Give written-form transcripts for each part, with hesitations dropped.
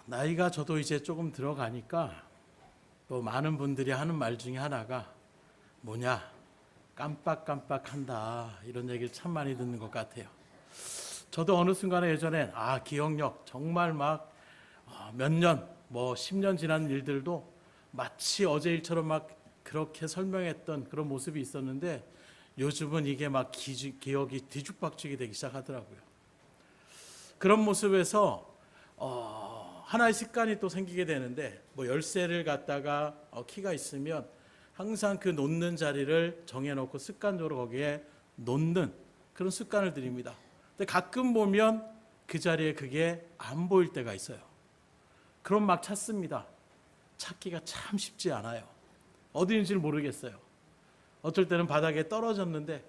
나이가 저도 이제 조금 들어가니까 또 많은 분들이 하는 말 중에 하나가 뭐냐, 깜빡깜빡한다, 이런 얘기를 참 많이 듣는 것 같아요. 저도 어느 순간에 예전엔 기억력 정말 막 몇 년, 10년 지난 일들도 마치 어제 일처럼 막 그렇게 설명했던 그런 모습이 있었는데, 요즘은 이게 막 기억이 뒤죽박죽이 되기 시작하더라고요. 그런 모습에서 하나의 습관이 또 생기게 되는데, 열쇠를 갖다가 키가 있으면 항상 그 놓는 자리를 정해놓고 습관적으로 거기에 놓는 그런 습관을 들입니다. 근데 가끔 보면 그 자리에 그게 안 보일 때가 있어요. 그럼 막 찾습니다. 찾기가 참 쉽지 않아요. 어디 있는지를 모르겠어요. 어쩔 때는 바닥에 떨어졌는데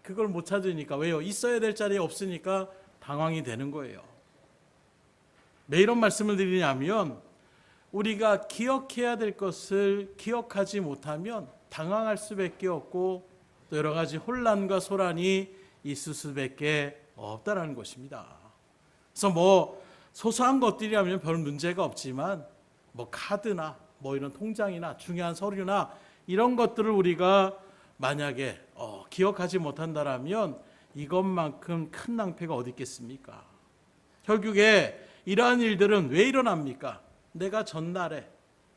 그걸 못 찾으니까, 왜요? 있어야 될 자리에 없으니까 당황이 되는 거예요. 왜 이런 말씀을 드리냐면, 우리가 기억해야 될 것을 기억하지 못하면 당황할 수밖에 없고, 또 여러 가지 혼란과 소란이 있을 수밖에 없다라는 것입니다. 그래서 소소한 것들이라면 별 문제가 없지만, 카드나 이런 통장이나 중요한 서류나 이런 것들을 우리가 만약에 기억하지 못한다라면 이것만큼 큰 낭패가 어디 있겠습니까? 결국에 이러한 일들은 왜 일어납니까? 내가 전날에,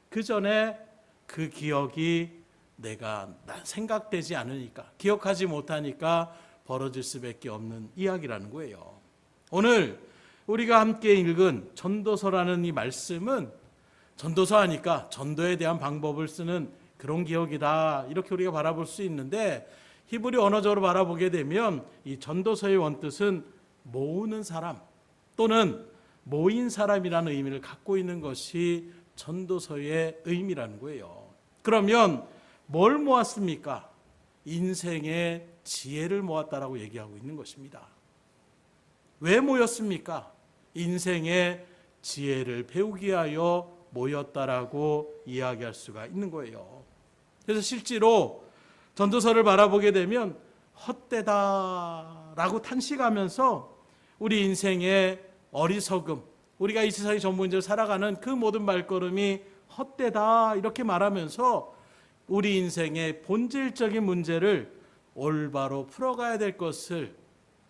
그 전에 그 기억이 내가 생각되지 않으니까, 기억하지 못하니까 벌어질 수밖에 없는 이야기라는 거예요. 오늘 우리가 함께 읽은 전도서라는 이 말씀은, 전도서 하니까 전도에 대한 방법을 쓰는 그런 기억이다, 이렇게 우리가 바라볼 수 있는데, 히브리 언어적으로 바라보게 되면 이 전도서의 원뜻은 모으는 사람 또는 모인 사람이라는 의미를 갖고 있는 것이 전도서의 의미라는 거예요. 그러면 뭘 모았습니까? 인생의 지혜를 모았다라고 얘기하고 있는 것입니다. 왜 모였습니까? 인생의 지혜를 배우기 위하여 모였다라고 이야기할 수가 있는 거예요. 그래서 실제로 전도서를 바라보게 되면 헛되다라고 탄식하면서 우리 인생의 어리석음, 우리가 이 세상의 전부인들 살아가는 그 모든 발걸음이 헛되다, 이렇게 말하면서 우리 인생의 본질적인 문제를 올바로 풀어가야 될 것을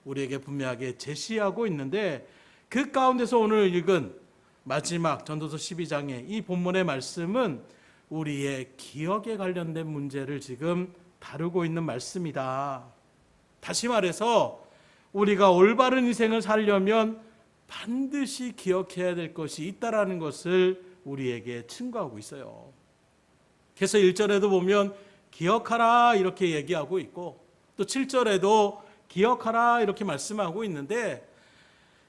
우리에게 분명하게 제시하고 있는데, 그 가운데서 오늘 읽은 마지막 전도서 12장의 이 본문의 말씀은 우리의 기억에 관련된 문제를 지금 다루고 있는 말씀이다. 다시 말해서 우리가 올바른 인생을 살려면 반드시 기억해야 될 것이 있다라는 것을 우리에게 충고하고 있어요. 그래서 1절에도 보면 기억하라, 이렇게 얘기하고 있고, 또 7절에도 기억하라, 이렇게 말씀하고 있는데,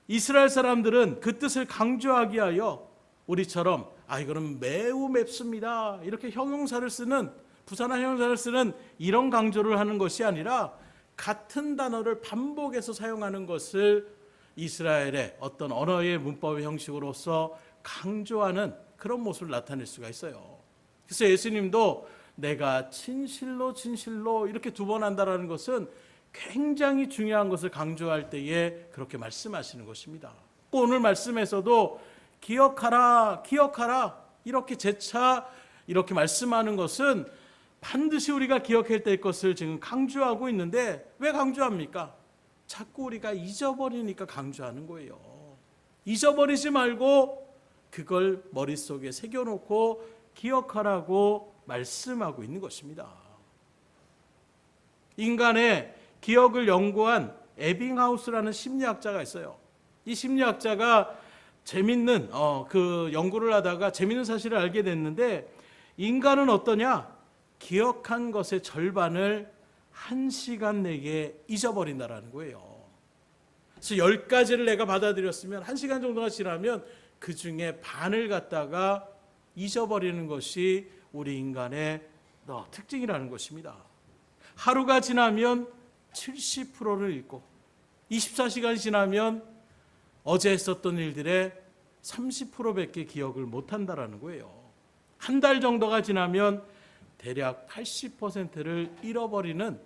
이스라엘 사람들은 그 뜻을 강조하기 위하여 우리처럼 이거는 매우 맵습니다, 이렇게 형용사를 쓰는, 부사나 형용사를 쓰는 이런 강조를 하는 것이 아니라, 같은 단어를 반복해서 사용하는 것을 이스라엘의 어떤 언어의 문법의 형식으로서 강조하는 그런 모습을 나타낼 수가 있어요. 그래서 예수님도 내가 진실로 진실로 이렇게 두 번 한다는 것은 굉장히 중요한 것을 강조할 때에 그렇게 말씀하시는 것입니다. 오늘 말씀에서도 기억하라, 기억하라, 이렇게 재차 이렇게 말씀하는 것은 반드시 우리가 기억해야 될 것을 지금 강조하고 있는데, 왜 강조합니까? 자꾸 우리가 잊어버리니까 강조하는 거예요. 잊어버리지 말고 그걸 머릿속에 새겨놓고 기억하라고 말씀하고 있는 것입니다. 인간의 기억을 연구한 에빙하우스라는 심리학자가 있어요. 이 심리학자가 재밌는 그 연구를 하다가 재밌는 사실을 알게 됐는데, 인간은 어떠냐? 기억한 것의 절반을 1시간 내게 잊어버린다라는 거예요. 그래서 10가지를 내가 받아들였으면 1시간 정도가 지나면 그 중에 반을 갖다가 잊어버리는 것이 우리 인간의 특징이라는 것입니다. 하루가 지나면 70%를 잊고, 24시간이 지나면 어제 했었던 일들의 30%밖에 기억을 못한다라는 거예요. 한 달 정도가 지나면 대략 80%를 잃어버리는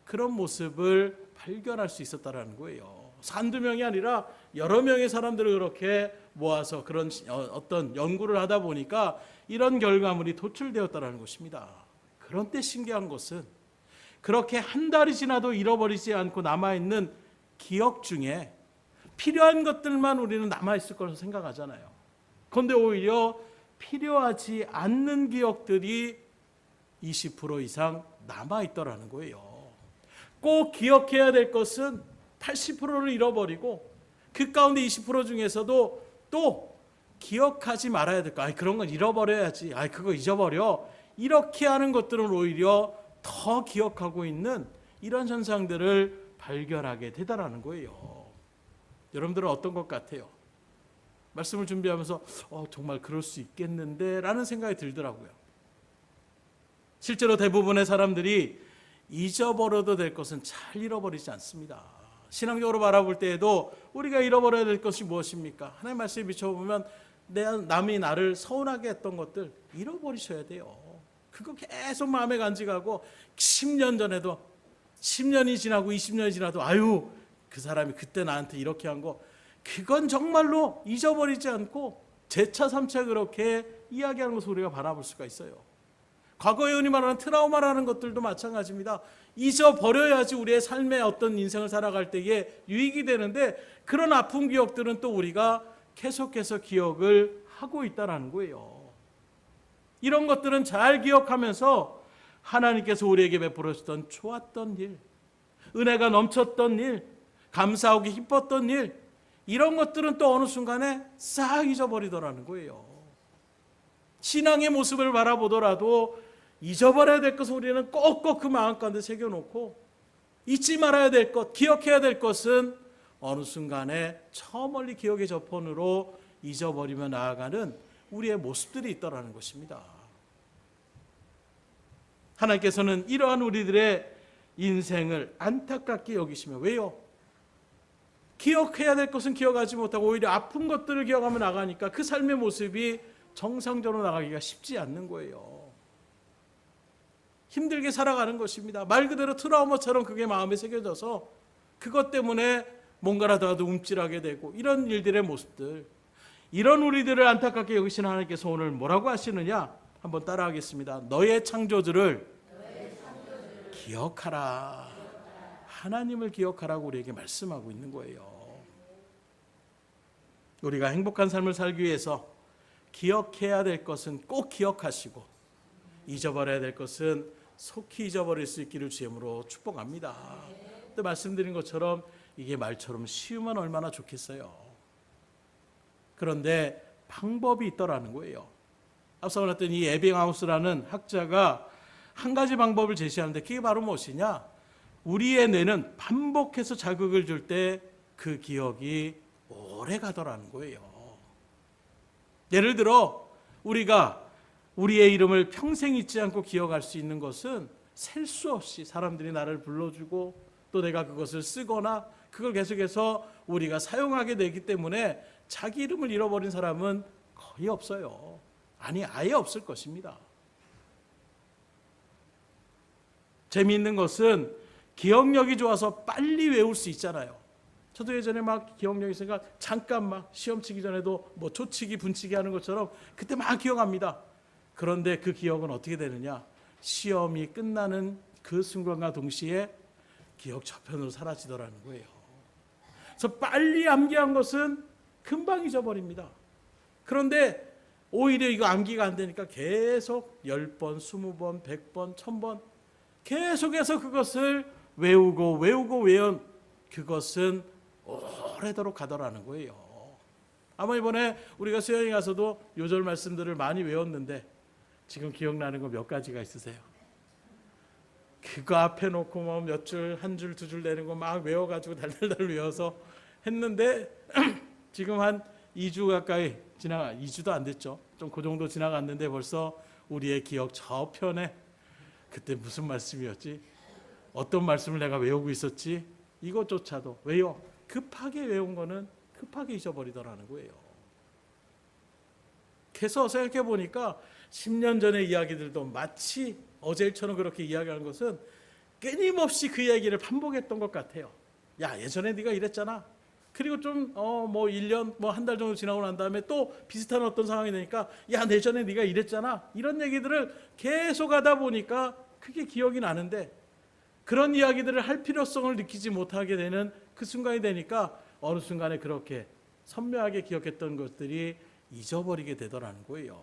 그런 모습을 발견할 수 있었다라는 거예요. 한두 명이 아니라 여러 명의 사람들을 그렇게 모아서 그런 어떤 연구를 하다 보니까 이런 결과물이 도출되었다라는 것입니다. 그런데 신기한 것은 그렇게 한 달이 지나도 잃어버리지 않고 남아있는 기억 중에 필요한 것들만 우리는 남아있을 거라고 생각하잖아요. 그런데 오히려 필요하지 않는 기억들이 20% 이상 남아있더라는 거예요. 꼭 기억해야 될 것은 80%를 잃어버리고 그 가운데 20% 중에서도 또 기억하지 말아야 될 거. 그런 건 잃어버려야지. 그거 잊어버려. 이렇게 하는 것들은 오히려 더 기억하고 있는 이런 현상들을 발견하게 되더라는 거예요. 여러분들은 어떤 것 같아요? 말씀을 준비하면서 정말 그럴 수 있겠는데 라는 생각이 들더라고요. 실제로 대부분의 사람들이 잊어버려도 될 것은 잘 잃어버리지 않습니다. 신앙적으로 바라볼 때에도 우리가 잃어버려야 될 것이 무엇입니까? 하나님의 말씀에 비춰보면 남이 나를 서운하게 했던 것들 잃어버리셔야 돼요. 그거 계속 마음에 간직하고 10년 전에도 10년이 지나고 20년이 지나도 그 사람이 그때 나한테 이렇게 한 거 그건 정말로 잊어버리지 않고 재차 3차 그렇게 이야기하는 것을 우리가 바라볼 수가 있어요. 과거에 흔히 말하는 트라우마라는 것들도 마찬가지입니다. 잊어버려야지 우리의 삶의 어떤 인생을 살아갈 때에 유익이 되는데 그런 아픈 기억들은 또 우리가 계속해서 기억을 하고 있다는 거예요. 이런 것들은 잘 기억하면서 하나님께서 우리에게 베풀어 주셨던 좋았던 일, 은혜가 넘쳤던 일, 감사하고 기뻤던 일, 이런 것들은 또 어느 순간에 싹 잊어버리더라는 거예요. 신앙의 모습을 바라보더라도 잊어버려야 될 것을 우리는 꼭꼭 그 마음 가운데 새겨놓고 잊지 말아야 될 것, 기억해야 될 것은 어느 순간에 저 멀리 기억의 저편으로 잊어버리며 나아가는 우리의 모습들이 있더라는 것입니다. 하나님께서는 이러한 우리들의 인생을 안타깝게 여기시며 왜요? 기억해야 될 것은 기억하지 못하고 오히려 아픈 것들을 기억하며 나가니까 그 삶의 모습이 정상적으로 나가기가 쉽지 않는 거예요. 힘들게 살아가는 것입니다. 말 그대로 트라우마처럼 그게 마음에 새겨져서 그것 때문에 뭔가라도 하도 움찔하게 되고 이런 일들의 모습들, 이런 우리들을 안타깝게 여기시는 하나님께서 오늘 뭐라고 하시느냐? 한번 따라하겠습니다. 너의 창조주를 기억하라. 하나님을 기억하라고 우리에게 말씀하고 있는 거예요. 우리가 행복한 삶을 살기 위해서 기억해야 될 것은 꼭 기억하시고 잊어버려야 될 것은 속히 잊어버릴 수 있기를 주님으로 축복합니다. 근데 말씀드린 것처럼 이게 말처럼 쉬우면 얼마나 좋겠어요. 그런데 방법이 있더라는 거예요. 앞서 말했던 이 에빙하우스라는 학자가 한 가지 방법을 제시하는데 그게 바로 무엇이냐? 우리의 뇌는 반복해서 자극을 줄 때 그 기억이 오래 가더라는 거예요. 예를 들어 우리가 우리의 이름을 평생 잊지 않고 기억할 수 있는 것은 셀 수 없이 사람들이 나를 불러주고 또 내가 그것을 쓰거나 그걸 계속해서 우리가 사용하게 되기 때문에 자기 이름을 잃어버린 사람은 거의 없어요. 아예 없을 것입니다. 재미있는 것은 기억력이 좋아서 빨리 외울 수 있잖아요. 저도 예전에 막 기억력이 있으니까 잠깐 막 시험 치기 전에도 뭐 초치기 분치기 하는 것처럼 그때 막 기억합니다. 그런데 그 기억은 어떻게 되느냐? 시험이 끝나는 그 순간과 동시에 기억 저편으로 사라지더라는 거예요. 그래서 빨리 암기한 것은 금방 잊어버립니다. 그런데 오히려 이거 암기가 안 되니까 계속 10번, 20번, 100번, 1000번 계속해서 그것을 외우고 외운 그것은 오래도록 가더라는 거예요. 아마 이번에 우리가 수영에 가서도 요절 말씀들을 많이 외웠는데 지금 기억나는 거 몇 가지가 있으세요? 그거 앞에 놓고 뭐 몇 줄, 한 줄, 두 줄 내는 거 막 외워가지고 달달달 외워서 했는데 지금 한 2주 가까이 2주도 안 됐죠. 좀 그 정도 지나갔는데 벌써 우리의 기억 저편에 그때 무슨 말씀이었지? 어떤 말씀을 내가 외우고 있었지? 이것조차도 왜요? 급하게 외운 거는 급하게 잊어버리더라는 거예요. 그래서 생각해 보니까 10년 전의 이야기들도 마치 어제일처럼 그렇게 이야기하는 것은 끊임없이 그 얘기를 반복했던 것 같아요. 야, 예전에 네가 이랬잖아. 그리고 좀 뭐 1년 뭐 한 달 정도 지나고 난 다음에 또 비슷한 어떤 상황이 되니까 야, 내전에 네가 이랬잖아, 이런 얘기들을 계속 하다 보니까 그게 기억이 나는데, 그런 이야기들을 할 필요성을 느끼지 못하게 되는 그 순간이 되니까 어느 순간에 그렇게 선명하게 기억했던 것들이 잊어버리게 되더라는 거예요.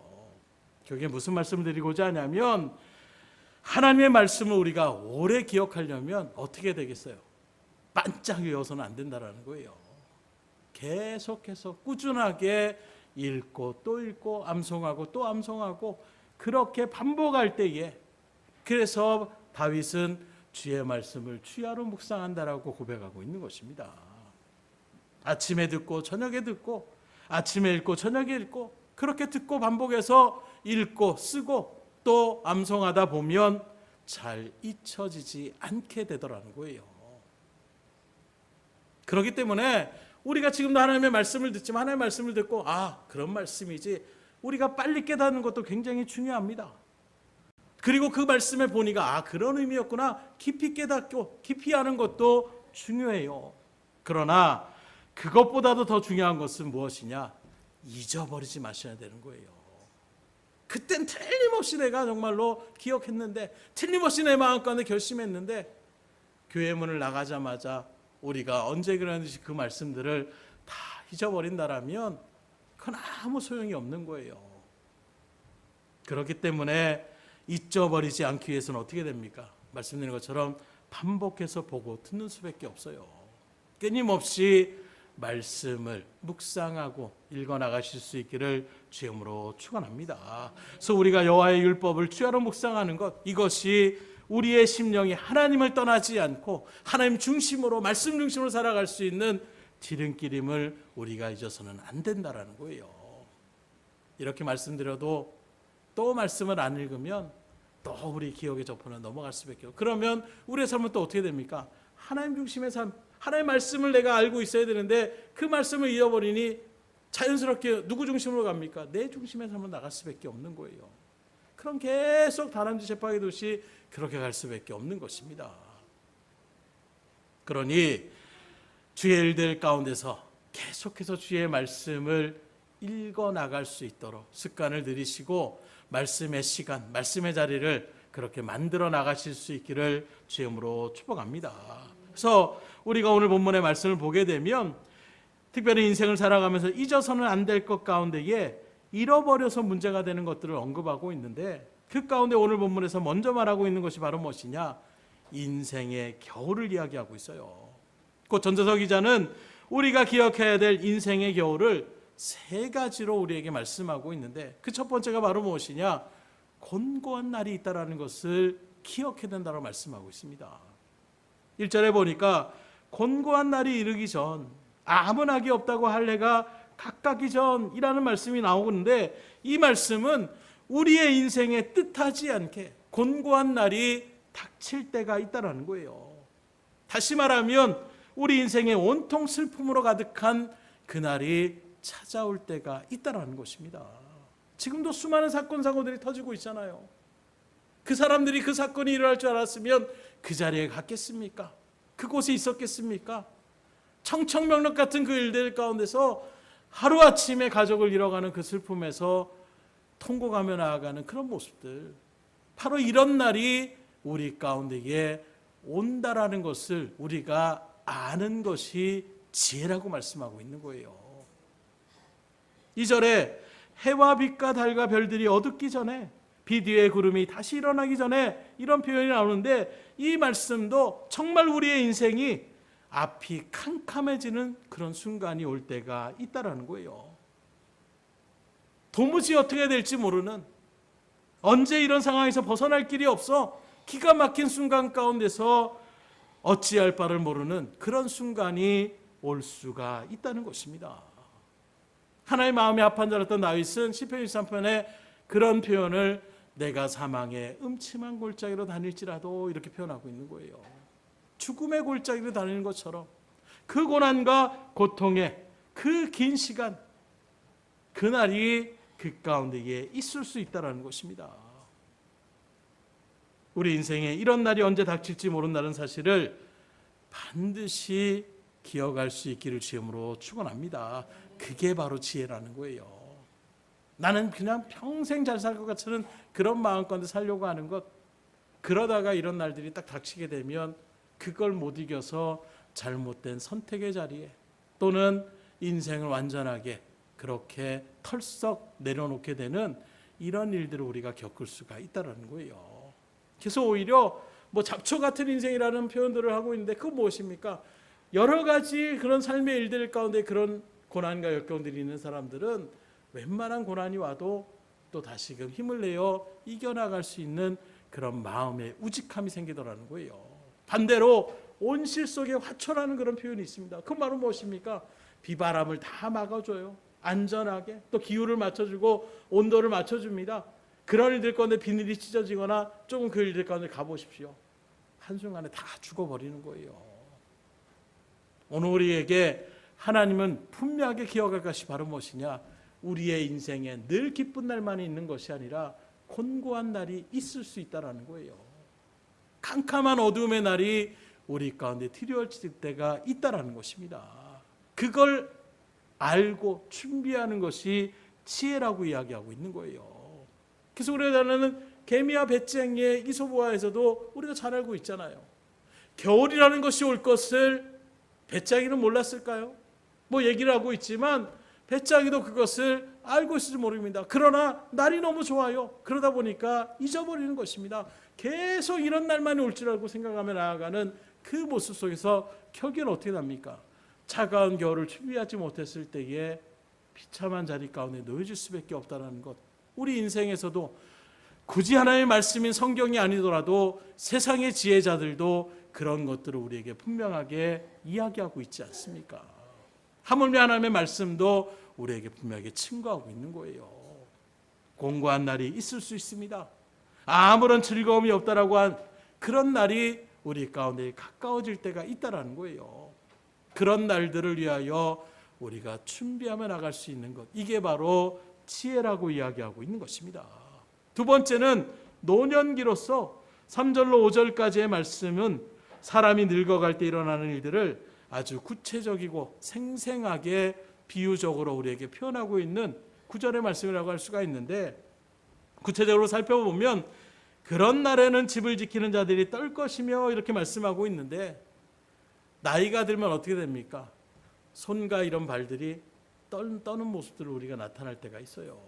그게 무슨 말씀을 드리고자 하냐면, 하나님의 말씀을 우리가 오래 기억하려면 어떻게 되겠어요? 반짝 외워서는 안 된다라는 거예요. 계속해서 꾸준하게 읽고 또 읽고 암송하고 또 암송하고, 그렇게 반복할 때에, 그래서 다윗은 주의 말씀을 주야로 묵상한다라고 고백하고 있는 것입니다. 아침에 듣고 저녁에 듣고, 아침에 읽고 저녁에 읽고, 그렇게 듣고 반복해서 읽고 쓰고 또 암송하다 보면 잘 잊혀지지 않게 되더라는 거예요. 그렇기 때문에 우리가 지금도 하나님의 말씀을 듣지만, 하나님의 말씀을 듣고 그런 말씀이지, 우리가 빨리 깨닫는 것도 굉장히 중요합니다. 그리고 그 말씀의 본의가 그런 의미였구나, 깊이 깨닫고 깊이 하는 것도 중요해요. 그러나 그것보다도 더 중요한 것은 무엇이냐? 잊어버리지 마셔야 되는 거예요. 그땐 틀림없이 내가 정말로 기억했는데, 틀림없이 내 마음 가운데 결심했는데, 교회 문을 나가자마자 우리가 언제 그러는지 그 말씀들을 다 잊어버린다라면 그건 아무 소용이 없는 거예요. 그렇기 때문에 잊어버리지 않기 위해서는 어떻게 됩니까? 말씀드린 것처럼 반복해서 보고 듣는 수밖에 없어요. 끊임없이 말씀을 묵상하고 읽어나가실 수 있기를 주임으로 축원합니다. 그래서 우리가 여호와의 율법을 주야로 묵상하는 것, 이것이 우리의 심령이 하나님을 떠나지 않고 하나님 중심으로, 말씀 중심으로 살아갈 수 있는 지름길임을 우리가 잊어서는 안 된다라는 거예요. 이렇게 말씀드려도 또 말씀을 안 읽으면 또 우리 기억의 저편을 넘어갈 수밖에 없고, 그러면 우리의 삶은 또 어떻게 됩니까? 하나님 중심의 삶, 하나님의 말씀을 내가 알고 있어야 되는데 그 말씀을 잃어버리니 자연스럽게 누구 중심으로 갑니까? 내 중심의 삶으로 나갈 수밖에 없는 거예요. 그럼 계속 다람쥐 쳇바퀴 도시 그렇게 갈 수밖에 없는 것입니다. 그러니 주의 일들 가운데서 계속해서 주의 말씀을 읽어 나갈 수 있도록 습관을 들이시고, 말씀의 시간, 말씀의 자리를 그렇게 만들어 나가실 수 있기를 주임으로 축복합니다. 그래서 우리가 오늘 본문의 말씀을 보게 되면, 특별히 인생을 살아가면서 잊어서는 안 될 것 가운데에 잃어버려서 문제가 되는 것들을 언급하고 있는데, 그 가운데 오늘 본문에서 먼저 말하고 있는 것이 바로 무엇이냐? 인생의 겨울을 이야기하고 있어요. 곧 전도서 기자는 우리가 기억해야 될 인생의 겨울을 세 가지로 우리에게 말씀하고 있는데, 그 첫 번째가 바로 무엇이냐? 곤고한 날이 있다라는 것을 기억해야 된다고 말씀하고 있습니다. 1절에 보니까 곤고한 날이 이르기 전, 아무 낙이 없다고 할 해가 가깝기 전이라는 말씀이 나오는데, 이 말씀은 우리의 인생에 뜻하지 않게 곤고한 날이 닥칠 때가 있다는 거예요. 다시 말하면 우리 인생에 온통 슬픔으로 가득한 그날이 찾아올 때가 있다는 것입니다. 지금도 수많은 사건 사고들이 터지고 있잖아요. 그 사람들이 그 사건이 일어날 줄 알았으면 그 자리에 갔겠습니까? 그곳에 있었겠습니까? 청천벽력 같은 그 일들 가운데서 하루아침에 가족을 잃어가는 그 슬픔에서 통곡하며 나아가는 그런 모습들, 바로 이런 날이 우리 가운데에 온다라는 것을 우리가 아는 것이 지혜라고 말씀하고 있는 거예요. 2절에 해와 빛과 달과 별들이 어둡기 전에, 비 뒤에 구름이 다시 일어나기 전에, 이런 표현이 나오는데, 이 말씀도 정말 우리의 인생이 앞이 캄캄해지는 그런 순간이 올 때가 있다라는 거예요. 도무지 어떻게 될지 모르는, 언제 이런 상황에서 벗어날 길이 없어 기가 막힌 순간 가운데서 어찌할 바를 모르는 그런 순간이 올 수가 있다는 것입니다. 하나의 마음이 아판자였던 다윗은 시편 23편에 그런 표현을 내가 사망의 음침한 골짜기로 다닐지라도 이렇게 표현하고 있는 거예요. 죽음의 골짜기로 다니는 것처럼 그 고난과 고통의 그 긴 시간, 그날이 그 가운데에 있을 수 있다는 것입니다. 우리 인생에 이런 날이 언제 닥칠지 모른다는 사실을 반드시 기억할 수 있기를 주님으로 축원합니다. 그게 바로 지혜라는 거예요. 나는 그냥 평생 잘 살 것 같은 그런 마음 가운데 살려고 하는 것, 그러다가 이런 날들이 딱 닥치게 되면 그걸 못 이겨서 잘못된 선택의 자리에 또는 인생을 완전하게 그렇게 털썩 내려놓게 되는 이런 일들을 우리가 겪을 수가 있다는 거예요. 그래서 오히려 잡초 같은 인생이라는 표현들을 하고 있는데 그건 무엇입니까? 여러 가지 그런 삶의 일들 가운데 그런 고난과 역경들이 있는 사람들은 웬만한 고난이 와도 또 다시금 힘을 내어 이겨나갈 수 있는 그런 마음의 우직함이 생기더라는 거예요. 반대로 온실 속에 화초라는 그런 표현이 있습니다. 그 말은 무엇입니까? 비바람을 다 막아줘요. 안전하게 또 기후를 맞춰주고 온도를 맞춰줍니다. 그런 일들 가운데 비늘이 찢어지거나 조금 그 일들 가운데 가보십시오. 한순간에 다 죽어버리는 거예요. 오늘 우리에게 하나님은 분명하게 기억할 것이 바로 무엇이냐? 우리의 인생에 늘 기쁜 날만 있는 것이 아니라 곤고한 날이 있을 수 있다는 거예요. 캄캄한 어두움의 날이 우리 가운데 드리워질 때가 있다는 것입니다. 그걸 알고 준비하는 것이 지혜라고 이야기하고 있는 거예요. 그래서 우리나라는 개미와 배짱이의 이솝우화에서도 우리가 잘 알고 있잖아요. 겨울이라는 것이 올 것을 배짱이는 몰랐을까요? 얘기를 하고 있지만 배짱이도 그것을 알고 있을지 모릅니다. 그러나 날이 너무 좋아요. 그러다 보니까 잊어버리는 것입니다. 계속 이런 날만이 올 줄 알고 생각하며 나아가는 그 모습 속에서 결국은 어떻게 납니까? 차가운 겨울을 준비하지 못했을 때에 비참한 자리 가운데 놓여질 수밖에 없다는 것. 우리 인생에서도 굳이 하나님의 말씀인 성경이 아니더라도 세상의 지혜자들도 그런 것들을 우리에게 분명하게 이야기하고 있지 않습니까? 하물며 하나님의 말씀도 우리에게 분명하게 증거하고 있는 거예요. 공고한 날이 있을 수 있습니다. 아무런 즐거움이 없다라고 한 그런 날이 우리 가운데 가까워질 때가 있다라는 거예요. 그런 날들을 위하여 우리가 준비하며 나갈 수 있는 것, 이게 바로 지혜라고 이야기하고 있는 것입니다. 두 번째는 노년기로서 3절로 5절까지의 말씀은 사람이 늙어갈 때 일어나는 일들을 아주 구체적이고 생생하게 비유적으로 우리에게 표현하고 있는 구절의 말씀이라고 할 수가 있는데, 구체적으로 살펴보면 그런 날에는 집을 지키는 자들이 떨 것이며 이렇게 말씀하고 있는데, 나이가 들면 어떻게 됩니까? 손과 이런 발들이 떠는 모습들을 우리가 나타날 때가 있어요.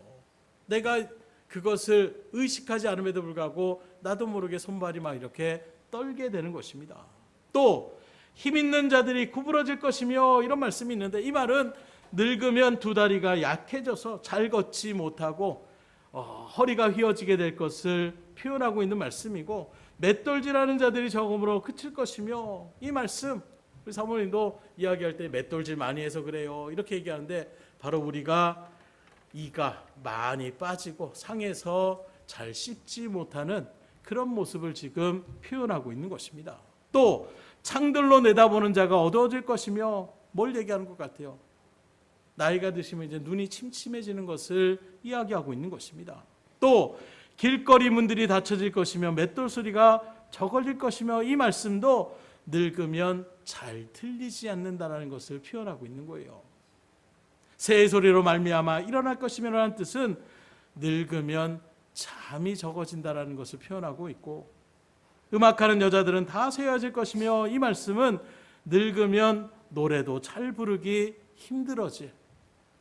내가 그것을 의식하지 않음에도 불구하고 나도 모르게 손발이 막 이렇게 떨게 되는 것입니다. 또 힘 있는 자들이 구부러질 것이며 이런 말씀이 있는데, 이 말은 늙으면 두 다리가 약해져서 잘 걷지 못하고 허리가 휘어지게 될 것을 표현하고 있는 말씀이고, 맷돌질하는 자들이 적음으로 그칠 것이며, 이 말씀 우리 사모님도 이야기할 때 맷돌질 많이 해서 그래요 이렇게 얘기하는데, 바로 우리가 이가 많이 빠지고 상해서 잘 씹지 못하는 그런 모습을 지금 표현하고 있는 것입니다. 또 창들로 내다보는 자가 어두워질 것이며, 뭘 얘기하는 것 같아요? 나이가 드시면 이제 눈이 침침해지는 것을 이야기하고 있는 것입니다. 또 길거리 문들이 닫혀질 것이며 맷돌 소리가 적어질 것이며, 이 말씀도 늙으면 잘 들리지 않는다는 것을 표현하고 있는 거예요. 새의 소리로 말미암아 일어날 것이며라는 뜻은 늙으면 잠이 적어진다는 것을 표현하고 있고, 음악하는 여자들은 다 쇠해질 것이며, 이 말씀은 늙으면 노래도 잘 부르기 힘들어질,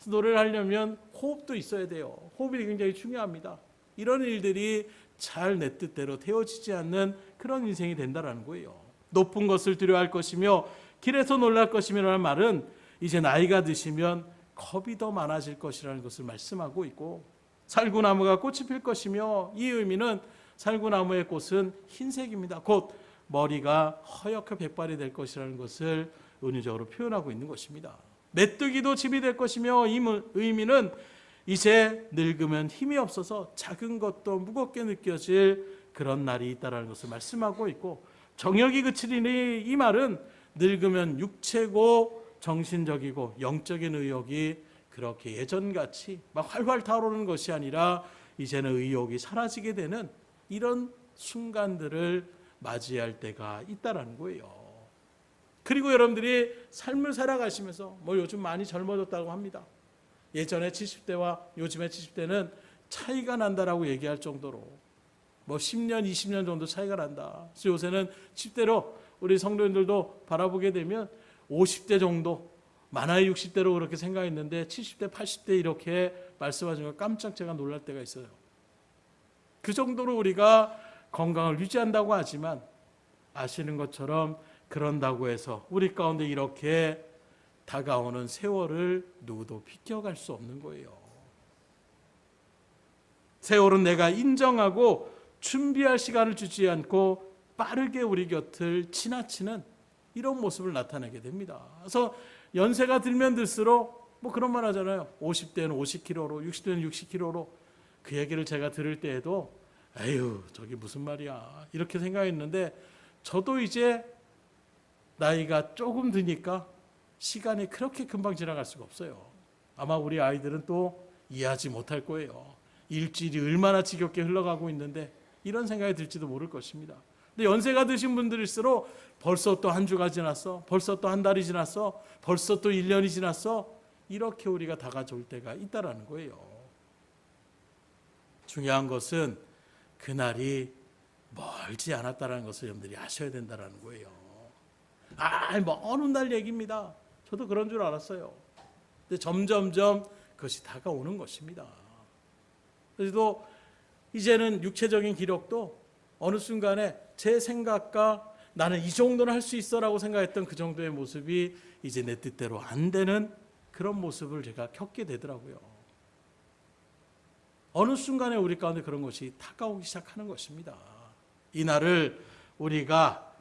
노래를 하려면 호흡도 있어야 돼요. 호흡이 굉장히 중요합니다. 이런 일들이 잘 내 뜻대로 되어지지 않는 그런 인생이 된다는 거예요. 높은 것을 두려워할 것이며 길에서 놀랄 것이며라는 말은 이제 나이가 드시면 겁이 더 많아질 것이라는 것을 말씀하고 있고, 살구나무가 꽃이 필 것이며, 이 의미는 살구나무의 꽃은 흰색입니다. 곧 머리가 허옇게 백발이 될 것이라는 것을 은유적으로 표현하고 있는 것입니다. 메뚜기도 집이 될 것이며, 이 의미는 이제 늙으면 힘이 없어서 작은 것도 무겁게 느껴질 그런 날이 있다는 것을 말씀하고 있고, 정욕이 그치리니, 이 말은 늙으면 육체고 정신적이고 영적인 의욕이 그렇게 예전같이 막 활활 타오르는 것이 아니라 이제는 의욕이 사라지게 되는 이런 순간들을 맞이할 때가 있다는 거예요. 그리고 여러분들이 삶을 살아가시면서 뭐 요즘 많이 젊어졌다고 합니다. 예전에 70대와 요즘의 70대는 차이가 난다라고 얘기할 정도로 뭐 10년, 20년 정도 차이가 난다. 그래서 요새는 10대로 우리 성도님들도 바라보게 되면 50대 정도, 많아야 60대로 그렇게 생각했는데 70대, 80대 이렇게 말씀하신 거 깜짝 제가 놀랄 때가 있어요. 그 정도로 우리가 건강을 유지한다고 하지만 아시는 것처럼 그런다고 해서 우리 가운데 이렇게 다가오는 세월을 누구도 비껴갈 수 없는 거예요. 세월은 내가 인정하고 준비할 시간을 주지 않고 빠르게 우리 곁을 지나치는 이런 모습을 나타내게 됩니다. 그래서 연세가 들면 들수록 뭐 그런 말 하잖아요. 50대는 50kg로 60대는 60kg로 그 얘기를 제가 들을 때에도 에휴 저게 무슨 말이야 이렇게 생각했는데 저도 이제 나이가 조금 드니까 시간이 그렇게 금방 지나갈 수가 없어요. 아마 우리 아이들은 또 이해하지 못할 거예요. 일주일이 얼마나 지겹게 흘러가고 있는데 이런 생각이 들지도 모를 것입니다. 근데 연세가 드신 분들일수록 벌써 또 한 주가 지났어. 벌써 또 한 달이 지났어. 벌써 또 1년이 지났어. 이렇게 우리가 다가올 때가 있다라는 거예요. 중요한 것은 그날이 멀지 않았다는 것을 여러분들이 아셔야 된다는 거예요. 먼 날 얘기입니다. 저도 그런 줄 알았어요. 근데 점점점 그것이 다가오는 것입니다. 그래도 이제는 육체적인 기력도 어느 순간에 제 생각과 나는 이 정도는 할 수 있어라고 생각했던 그 정도의 모습이 이제 내 뜻대로 안 되는 그런 모습을 제가 겪게 되더라고요. 어느 순간에 우리 가운데 그런 것이 다가오기 시작하는 것입니다. 이 날을 우리가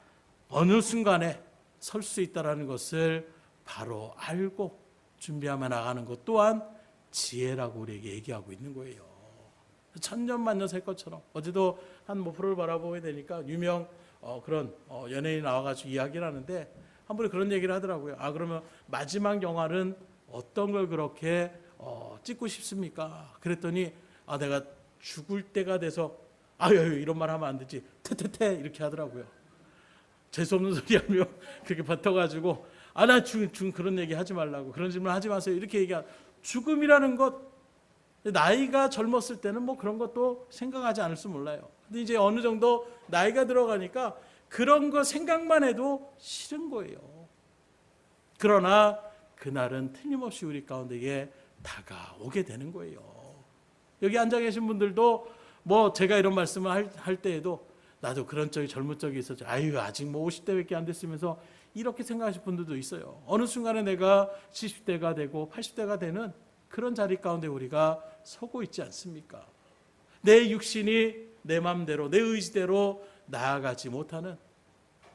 어느 순간에 설 수 있다는 것을 바로 알고 준비하며 나가는 것 또한 지혜라고 우리에게 얘기하고 있는 거예요. 천년만년 살 것처럼 어제도 한 프로를 바라보게 되니까 유명 그런 연예인이 나와가지고 이야기를 하는데 한 분이 그런 얘기를 하더라고요. 그러면 마지막 영화는 어떤 걸 그렇게 찍고 싶습니까? 그랬더니 내가 죽을 때가 돼서 이런 말 하면 안 되지 태태태 이렇게 하더라고요. 재수없는 소리 하며 그렇게 뱉어가지고 나 그런 얘기 하지 말라고 그런 질문 하지 마세요 이렇게 얘기하. 죽음이라는 것 나이가 젊었을 때는 뭐 그런 것도 생각하지 않을 수 몰라요. 근데 이제 어느 정도 나이가 들어가니까 그런 거 생각만 해도 싫은 거예요. 그러나 그날은 틀림없이 우리 가운데에 다가오게 되는 거예요. 여기 앉아 계신 분들도 뭐 제가 이런 말씀을 할 때에도 나도 그런 적이 젊은 적이 있었죠. 아직 뭐 50대밖에 안 됐으면서 이렇게 생각하실 분들도 있어요. 어느 순간에 내가 70대가 되고 80대가 되는 그런 자리 가운데 우리가 서고 있지 않습니까? 내 육신이 내 마음대로 내 의지대로 나아가지 못하는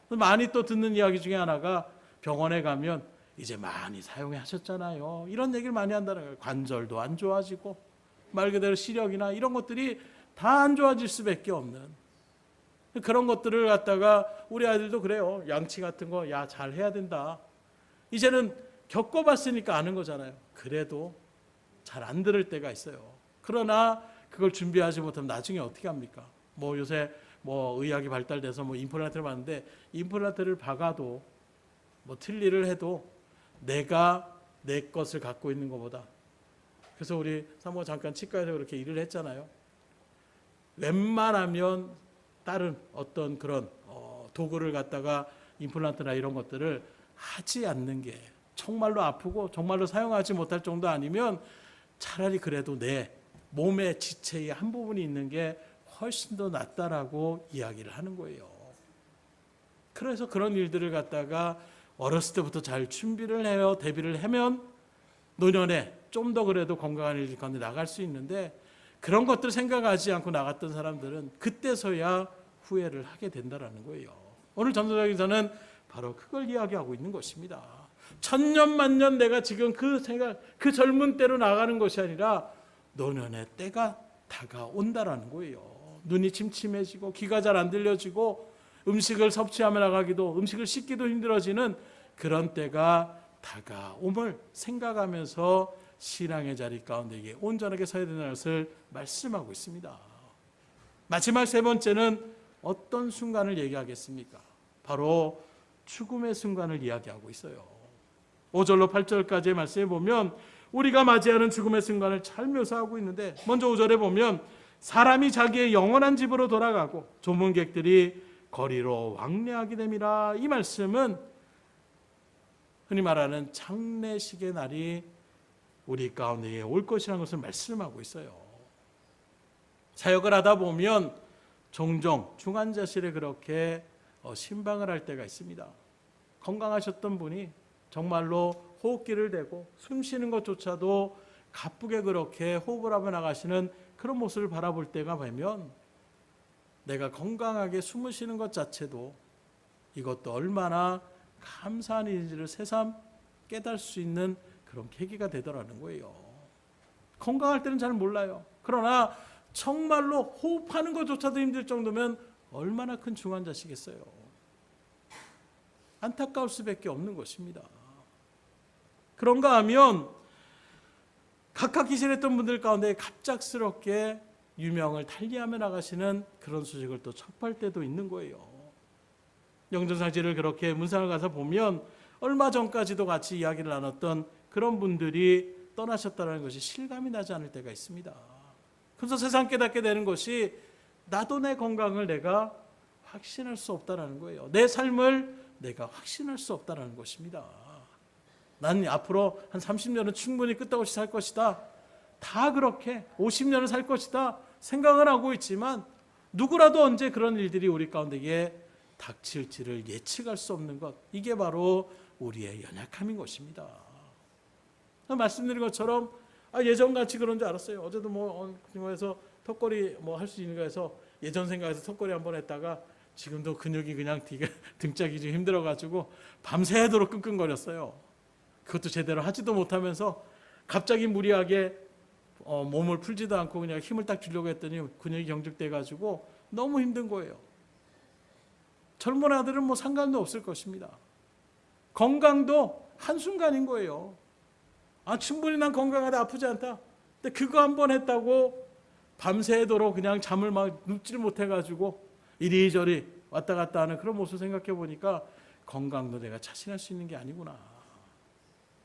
많이 또 듣는 이야기 중에 하나가 병원에 가면 이제 많이 사용하셨잖아요. 이런 얘기를 많이 한다는 거예요. 관절도 안 좋아지고 말 그대로 시력이나 이런 것들이 다 안 좋아질 수밖에 없는 그런 것들을 갖다가 우리 아이들도 그래요. 양치 같은 거 잘 해야 된다. 이제는 겪어봤으니까 아는 거잖아요. 그래도 잘 안 들을 때가 있어요. 그러나 그걸 준비하지 못하면 나중에 어떻게 합니까? 요새 의학이 발달돼서 임플란트를 받는데 임플란트를 박아도 틀리를 해도 내가 내 것을 갖고 있는 것보다 그래서 우리 사모가 잠깐 치과에서 그렇게 일을 했잖아요. 웬만하면 다른 어떤 그런 도구를 갖다가 임플란트나 이런 것들을 하지 않는 게 정말로 아프고 정말로 사용하지 못할 정도 아니면 차라리 그래도 내 몸의 지체의 한 부분이 있는 게 훨씬 더 낫다라고 이야기를 하는 거예요. 그래서 그런 일들을 갖다가 어렸을 때부터 잘 준비를 해요. 대비를 하면 노년에 좀 더 그래도 건강한 일 가운데 나갈 수 있는데 그런 것들 생각하지 않고 나갔던 사람들은 그때서야 후회를 하게 된다라는 거예요. 오늘 전도자기서는 바로 그걸 이야기하고 있는 것입니다. 천년만년 내가 지금 그 젊은 때로 나가는 것이 아니라 노년의 때가 다가온다라는 거예요. 눈이 침침해지고 귀가 잘 안 들려지고 음식을 섭취하며 나가기도 음식을 씻기도 힘들어지는 그런 때가 다가옴을 생각하면서 신앙의 자리 가운데 온전하게 서야 된다는 것을 말씀하고 있습니다. 마지막 세 번째는 어떤 순간을 얘기하겠습니까? 바로 죽음의 순간을 이야기하고 있어요. 5절로 8절까지의 말씀에 보면 우리가 맞이하는 죽음의 순간을 잘 묘사하고 있는데, 먼저 5절에 보면 사람이 자기의 영원한 집으로 돌아가고 조문객들이 거리로 왕래하게 됨이라. 이 말씀은 흔히 말하는 장례식의 날이 우리 가운데에 올 것이라는 것을 말씀하고 있어요. 사역을 하다 보면 종종 중환자실에 그렇게 신방을 할 때가 있습니다. 건강하셨던 분이 정말로 호흡기를 대고 숨 쉬는 것조차도 가쁘게 그렇게 호흡을 하며 나가시는 그런 모습을 바라볼 때가 되면 내가 건강하게 숨을 쉬는 것 자체도 이것도 얼마나 감사한 일인지를 새삼 깨달을 수 있는 그런 계기가 되더라는 거예요. 건강할 때는 잘 몰라요. 그러나 정말로 호흡하는 것조차도 힘들 정도면 얼마나 큰 중환자시겠어요. 안타까울 수밖에 없는 것입니다. 그런가 하면 각각 기신했던 분들 가운데 갑작스럽게 유명을 달리하며 나가시는 그런 소식을 또 접할 때도 있는 거예요. 영전사지를 그렇게 문상을 가서 보면 얼마 전까지도 같이 이야기를 나눴던 그런 분들이 떠나셨다는 것이 실감이 나지 않을 때가 있습니다. 그래서 세상 깨닫게 되는 것이 나도 내 건강을 내가 확신할 수 없다는 거예요. 내 삶을 내가 확신할 수 없다는 것입니다. 난 앞으로 한 30년은 충분히 끄떡없이 살 것이다. 다 그렇게 50년을 살 것이다 생각을 하고 있지만 누구라도 언제 그런 일들이 우리 가운데에 닥칠지를 예측할 수 없는 것, 이게 바로 우리의 연약함인 것입니다. 말씀드린 것처럼 예전같이 그런 줄 알았어요. 어제도 그래서 턱걸이 할 수 있는 거 해서 예전 생각해서 턱걸이 한번 했다가 지금도 근육이 그냥 등짝이 좀 힘들어가지고 밤새도록 끙끙거렸어요. 그것도 제대로 하지도 못하면서 갑자기 무리하게 몸을 풀지도 않고 그냥 힘을 딱 주려고 했더니 근육이 경직돼가지고 너무 힘든 거예요. 젊은 아들은 상관도 없을 것입니다. 건강도 한순간인 거예요. 충분히 난 건강하다, 아프지 않다. 근데 그거 한번 했다고 밤새도록 그냥 잠을 눕지를 못해가지고 이리저리 왔다 갔다 하는 그런 모습을 생각해 보니까 건강도 내가 자신할 수 있는 게 아니구나.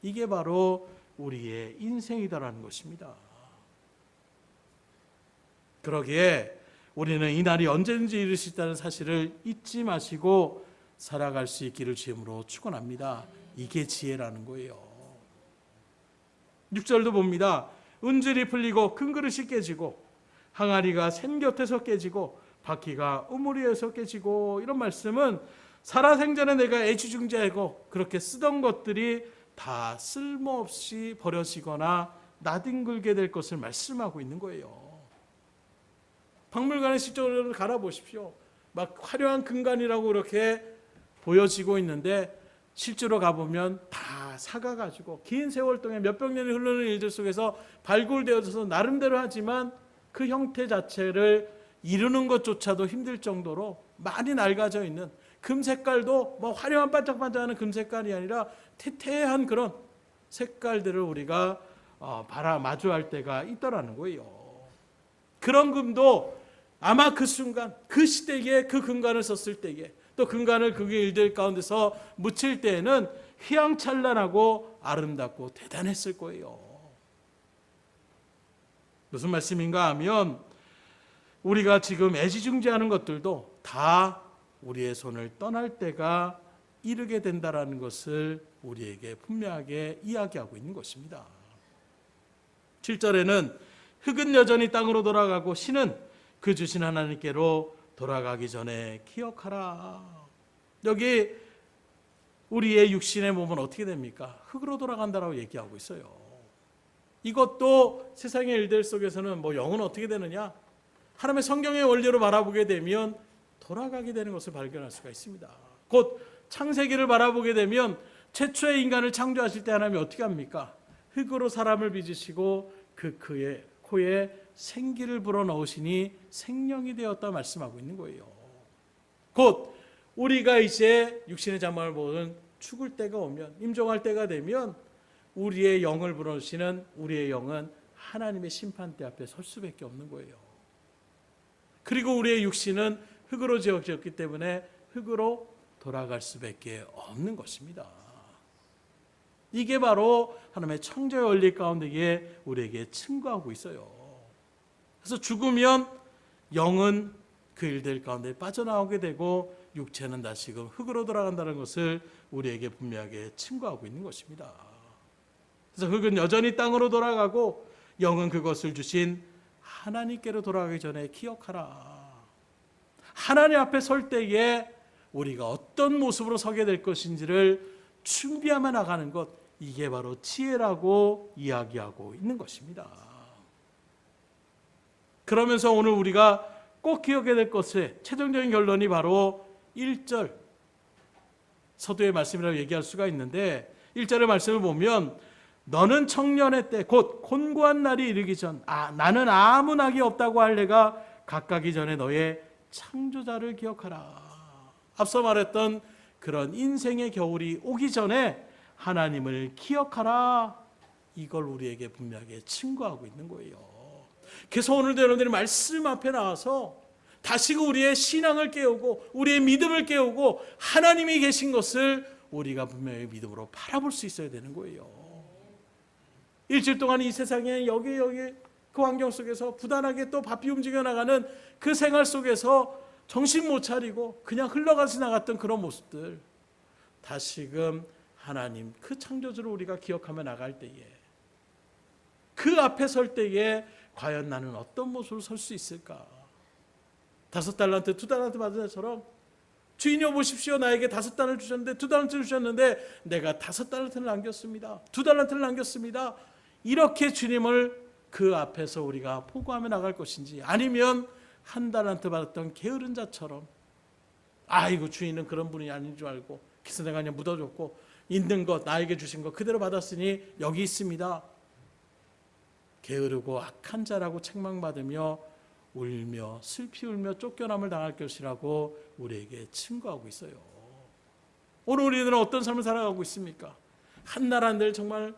이게 바로 우리의 인생이다라는 것입니다. 그러기에 우리는 이 날이 언제든지 이룰 수 있다는 사실을 잊지 마시고 살아갈 수 있기를 주임으로 축원합니다. 이게 지혜라는 거예요. 6절도 봅니다. 은줄이 풀리고 큰 그릇이 깨지고 항아리가 샘 곁에서 깨지고 바퀴가 우물이에서 깨지고, 이런 말씀은 살아생전에 내가 애지중지하고 그렇게 쓰던 것들이 다 쓸모없이 버려지거나 나뒹굴게 될 것을 말씀하고 있는 거예요. 박물관에 실제로 갈아보십시오. 화려한 금관이라고 그렇게 보여지고 있는데 실제로 가보면 다 사가가지고 긴 세월 동안 몇백 년이 흐르는 일들 속에서 발굴되어져서 나름대로 하지만 그 형태 자체를 이루는 것조차도 힘들 정도로 많이 낡아져 있는, 금 색깔도 화려한 반짝반짝하는 금 색깔이 아니라 태태한 그런 색깔들을 우리가 마주할 때가 있더라는 거예요. 그런 금도 아마 그 순간, 그 시대에 그 금관을 썼을 때에, 또 금관을 그 일들 가운데서 묻힐 때에는 휘황찬란하고 아름답고 대단했을 거예요. 무슨 말씀인가 하면 우리가 지금 애지중지하는 것들도 다 우리의 손을 떠날 때가 이르게 된다라는 것을 우리에게 분명하게 이야기하고 있는 것입니다. 7절에는 흙은 여전히 땅으로 돌아가고 신은 그 주신 하나님께로 돌아가기 전에 기억하라. 여기 우리의 육신의 몸은 어떻게 됩니까? 흙으로 돌아간다라고 얘기하고 있어요. 이것도 세상의 일들 속에서는 영은 어떻게 되느냐? 하나님의 성경의 원리로 바라보게 되면 돌아가게 되는 것을 발견할 수가 있습니다. 곧 창세기를 바라보게 되면 최초의 인간을 창조하실 때 하나님이 어떻게 합니까? 흙으로 사람을 빚으시고 그 그의 코에 생기를 불어넣으시니 생명이 되었다 말씀하고 있는 거예요. 곧 우리가 이제 육신의 장막을 보는 죽을 때가 오면, 임종할 때가 되면 우리의 영을 불어넣으시는 우리의 영은 하나님의 심판대 앞에 설 수밖에 없는 거예요. 그리고 우리의 육신은 흙으로 지었기 때문에 흙으로 돌아갈 수밖에 없는 것입니다. 이게 바로 하나님의 창조의 원리 가운데에 우리에게 증거하고 있어요. 그래서 죽으면 영은 그 일들 가운데 빠져나오게 되고 육체는 다시금 흙으로 돌아간다는 것을 우리에게 분명하게 증거하고 있는 것입니다. 그래서 흙은 여전히 땅으로 돌아가고 영은 그것을 주신 하나님께로 돌아가기 전에 기억하라. 하나님 앞에 설 때에 우리가 어떤 모습으로 서게 될 것인지를 준비하며 나가는 것, 이게 바로 지혜라고 이야기하고 있는 것입니다. 그러면서 오늘 우리가 꼭 기억해야 될 것의 최종적인 결론이 바로 1절 서두의 말씀이라고 얘기할 수가 있는데, 1절의 말씀을 보면 너는 청년의 때 곧 곤고한 날이 이르기 전 나는 아무 낙이 없다고 할 내가 가까기 전에 너의 창조자를 기억하라. 앞서 말했던 그런 인생의 겨울이 오기 전에 하나님을 기억하라. 이걸 우리에게 분명하게 증거하고 있는 거예요. 그래서 오늘도 여러분들이 말씀 앞에 나와서 다시금 우리의 신앙을 깨우고 우리의 믿음을 깨우고 하나님이 계신 것을 우리가 분명히 믿음으로 바라볼 수 있어야 되는 거예요. 일주일 동안 이 세상에 여기 그 환경 속에서 부단하게 또 바삐 움직여 나가는 그 생활 속에서 정신 못 차리고 그냥 흘러가서 나갔던 그런 모습들, 다시금 하나님 그 창조주를 우리가 기억하며 나갈 때에, 그 앞에 설 때에 과연 나는 어떤 모습으로 설 수 있을까? 5달란트 2달란트 받은 자처럼 주인이여 보십시오, 나에게 5달을 주셨는데 2달란트를 주셨는데 내가 5달란트를 남겼습니다, 2달란트를 남겼습니다. 이렇게 주님을 그 앞에서 우리가 포고하며 나갈 것인지, 아니면 1달란트 받았던 게으른 자처럼 아이고 주인은 그런 분이 아닌 줄 알고 그래서 내가 그냥 묻어줬고 있는 것 나에게 주신 것 그대로 받았으니 여기 있습니다, 게으르고 악한 자라고 책망받으며 울며 슬피 울며 쫓겨남을 당할 것이라고 우리에게 증거하고 있어요. 오늘 우리들은 어떤 삶을 살아가고 있습니까? 한 날 한 날 정말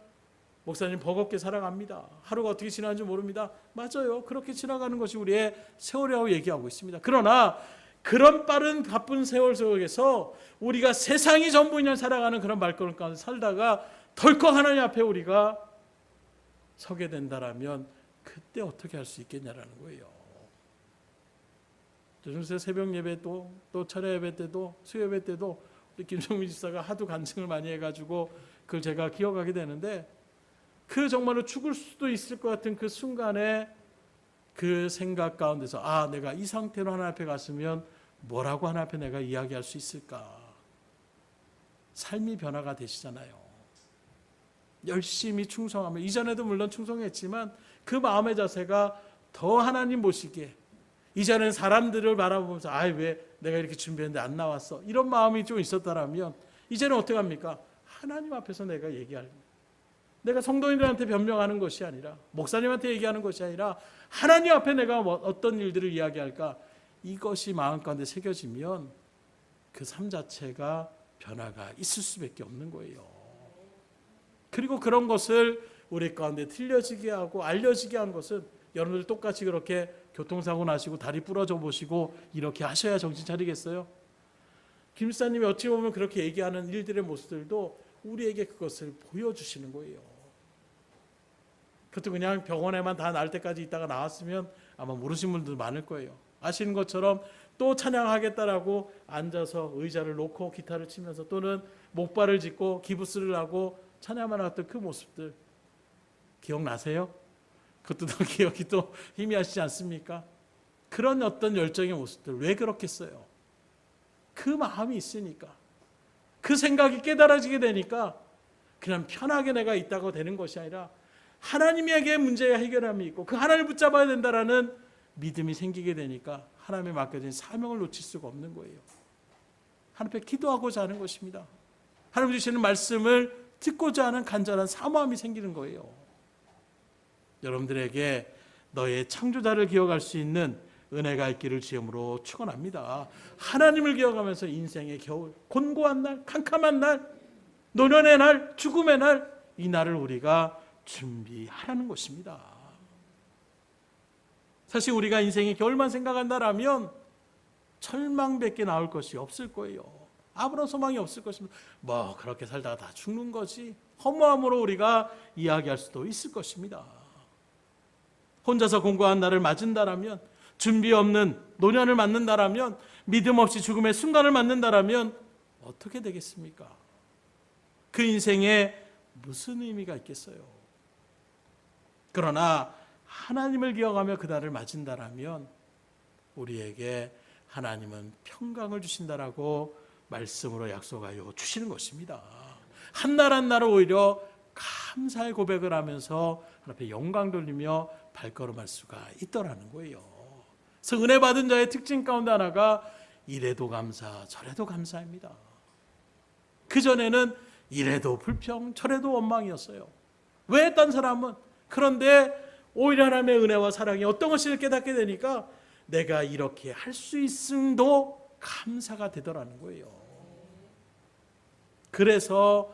목사님 버겁게 살아갑니다. 하루가 어떻게 지나는지 모릅니다. 맞아요. 그렇게 지나가는 것이 우리의 세월이라고 얘기하고 있습니다. 그러나 그런 빠른 바쁜 세월 속에서 우리가 세상이 전부인 살아가는 그런 말걸음 가운데 살다가 덜컥 하나님 앞에 우리가 서게 된다라면 그때 어떻게 할 수 있겠냐라는 거예요. 요새 새벽 예배 또 철야 예배 때도 수요 예배 때도 우리 김종민 집사가 하도 간증을 많이 해가지고 그걸 제가 기억하게 되는데, 그 정말로 죽을 수도 있을 것 같은 그 순간에 그 생각 가운데서 내가 이 상태로 하나님 앞에 갔으면 뭐라고 하나님 앞에 내가 이야기할 수 있을까? 삶이 변화가 되시잖아요. 열심히 충성하며, 이전에도 물론 충성했지만 그 마음의 자세가 더 하나님 보시기에, 이전엔 사람들을 바라보면서 왜 내가 이렇게 준비했는데 안 나왔어, 이런 마음이 좀 있었다라면 이제는 어떻게 합니까? 하나님 앞에서 내가 얘기할, 내가 성도인들한테 변명하는 것이 아니라, 목사님한테 얘기하는 것이 아니라 하나님 앞에 내가 어떤 일들을 이야기할까, 이것이 마음 가운데 새겨지면 그 삶 자체가 변화가 있을 수밖에 없는 거예요. 그리고 그런 것을 우리 가운데 들려지게 하고 알려지게 하는 것은, 여러분들 똑같이 그렇게 교통사고 나시고 다리 부러져 보시고 이렇게 하셔야 정신 차리겠어요? 김 목사님이 어찌 보면 그렇게 얘기하는 일들의 모습들도 우리에게 그것을 보여주시는 거예요. 그것도 그냥 병원에만 다 나을 때까지 있다가 나왔으면 아마 모르시는 분들도 많을 거예요. 아시는 것처럼 또 찬양하겠다라고 앉아서 의자를 놓고 기타를 치면서, 또는 목발을 짚고 기부스를 하고 찬양만 하던 그 모습들 기억나세요? 그것도 더 기억이 또 희미하시지 않습니까? 그런 어떤 열정의 모습들, 왜 그렇겠어요? 그 마음이 있으니까, 그 생각이 깨달아지게 되니까 그냥 편하게 내가 있다고 되는 것이 아니라 하나님에게 문제의 해결함이 있고 그 하나님을 붙잡아야 된다라는 믿음이 생기게 되니까 하나님의 맡겨진 사명을 놓칠 수가 없는 거예요. 하나님 앞에 기도하고자 하는 것입니다. 하나님 주시는 말씀을 듣고자 하는 간절한 사모함이 생기는 거예요. 여러분들에게 너의 창조자를 기억할 수 있는 은혜가 있기를 주님으로 축원합니다. 하나님을 기억하면서 인생의 겨울, 곤고한 날, 캄캄한 날, 노년의 날, 죽음의 날, 이 날을 우리가 준비하라는 것입니다. 사실 우리가 인생의 겨울만 생각한다라면 철망밖에 나올 것이 없을 거예요. 아무런 소망이 없을 것입니다. 뭐 그렇게 살다가 다 죽는 거지. 허무함으로 우리가 이야기할 수도 있을 것입니다. 혼자서 공고한 날을 맞은다라면, 준비 없는 노년을 맞는다라면, 믿음 없이 죽음의 순간을 맞는다라면 어떻게 되겠습니까? 그 인생에 무슨 의미가 있겠어요? 그러나 하나님을 기억하며 그날을 맞은다라면 우리에게 하나님은 평강을 주신다라고 말씀으로 약속하여 주시는 것입니다. 한날 한날을 오히려 감사의 고백을 하면서 하나님 앞에 영광 돌리며 발걸음할 수가 있더라는 거예요. 그래서 은혜 받은 자의 특징 가운데 하나가 이래도 감사 저래도 감사입니다. 그전에는 이래도 불평 저래도 원망이었어요. 왜 딴 사람은? 그런데 오히려 하나님의 은혜와 사랑이 어떤 것인지 깨닫게 되니까 내가 이렇게 할 수 있음도 감사가 되더라는 거예요. 그래서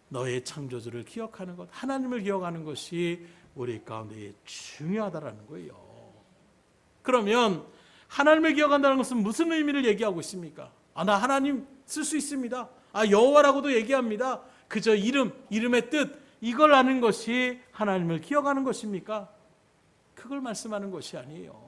너의 창조주를 기억하는 것, 하나님을 기억하는 것이 우리 가운데 중요하다라는 거예요. 그러면 하나님을 기억한다는 것은 무슨 의미를 얘기하고 있습니까? 나 하나님 쓸 수 있습니다. 여호와라고도 얘기합니다. 그저 이름의 뜻, 이걸 아는 것이 하나님을 기억하는 것입니까? 그걸 말씀하는 것이 아니에요.